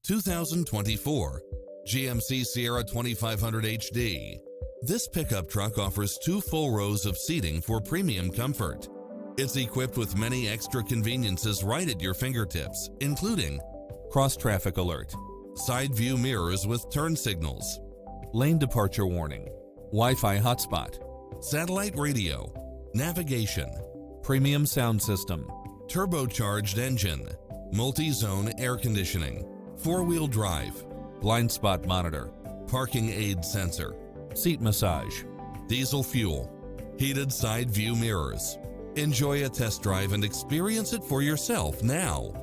2024 GMC Sierra 2500HD. This pickup truck offers 2 full rows of seating for premium comfort. It's equipped with many extra conveniences right at your fingertips, including cross-traffic alert, side view mirrors with turn signals, lane departure warning, Wi-Fi hotspot, satellite radio, navigation, premium sound system, turbocharged engine, multi-zone air conditioning, 4-wheel drive, blind spot monitor, parking aid sensor, seat massage, diesel fuel, heated side view mirrors. Enjoy a test drive and experience it for yourself now.